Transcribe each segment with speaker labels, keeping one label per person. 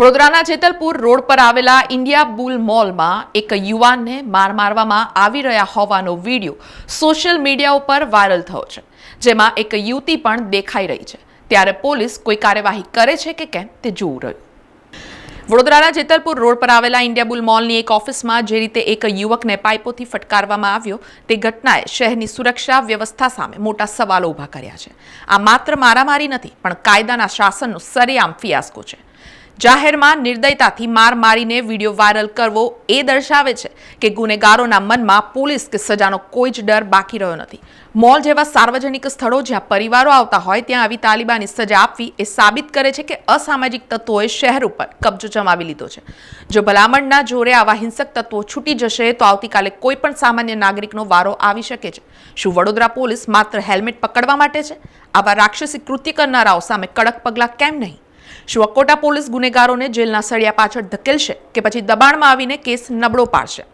Speaker 1: વડોદરાના જેતલપુર રોડ પર આવેલા ઇન્ડિયા બુલ મોલમાં એક યુવાનને માર મારવામાં આવી રહ્યા હોવાનો વિડીયો સોશિયલ મીડિયા ઉપર વાયરલ થયો છે, જેમાં એક યુવતી પણ દેખાઈ રહી છે। ત્યારે પોલીસ કોઈ કાર્યવાહી કરે છે કે કેમ તે જોવું રહ્યું। વડોદરાના જેતલપુર રોડ પર આવેલા ઇન્ડિયા બુલ મોલની એક ઓફિસમાં જે રીતે એક યુવકને પાઇપોથી ફટકારવામાં આવ્યો તે ઘટનાએ શહેરની સુરક્ષા વ્યવસ્થા સામે મોટા સવાલો ઊભા કર્યા છે। આ માત્ર મારામારી નથી, પણ કાયદાના શાસનનો સરેઆમ ફિયાસ્કો છે। જાહેરમાં નિર્દયતાથી માર મારીને વિડીયો વાયરલ કરવો એ દર્શાવે છે કે ગુનેગારોના મનમાં પોલીસ કે સજાનો કોઈ જ ડર બાકી રહ્યો નથી। મોલ જેવા સાર્વજનિક સ્થળો જ્યાં પરિવારો આવતા હોય ત્યાં આવી તાલિબાની સજા આપવી એ સાબિત કરે છે કે અસામાજિક તત્વોએ શહેર ઉપર કબજો જમાવી લીધો છે। જો ભલામણના જોરે આવા હિંસક તત્વો છૂટી જશે તો આવતીકાલે કોઈ પણ સામાન્ય નાગરિકનો વારો આવી શકે છે। શું વડોદરા પોલીસ માત્ર હેલ્મેટ પકડવા માટે છે? આવા રાક્ષસી કૃત્ય કરનારાઓ સામે કડક પગલાં કેમ નહીં? શું અકોટા પોલીસ ગુનેગારોને જેલના સળિયા પાછળ ધકેલશે કે પછી દબાણમાં આવીને કેસ નબળો પાડશે?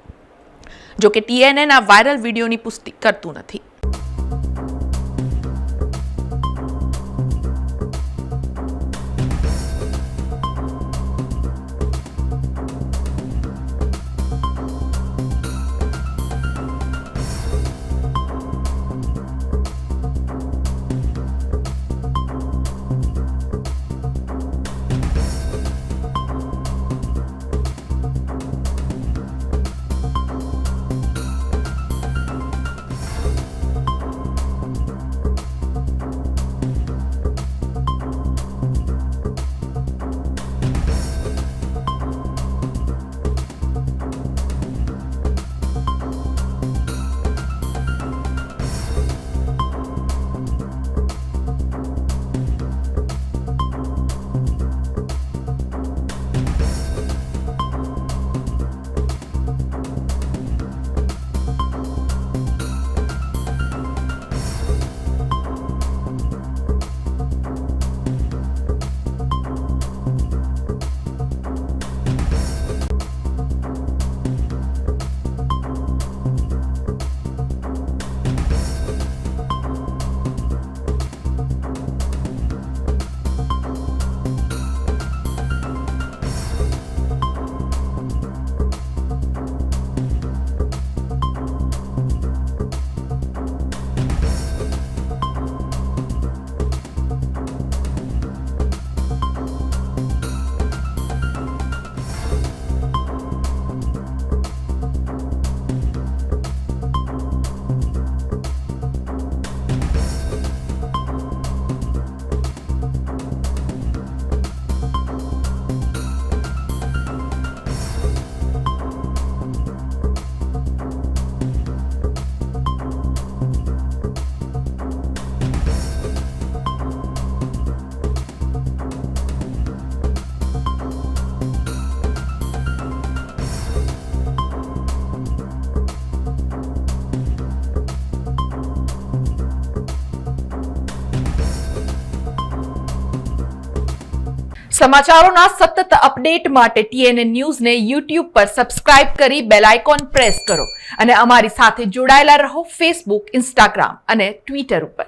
Speaker 1: જો કે TNN આ વાયરલ વિડીયોની પુષ્ટિ કરતું નથી। સમાચારોના સતત અપડેટ માટે TNN ન્યૂઝને YouTube પર સબસ્ક્રાઇબ કરી બેલ આઇકોન પ્રેસ કરો અને અમારી સાથે જોડાયેલા રહો Facebook, Instagram અને Twitter ઉપર।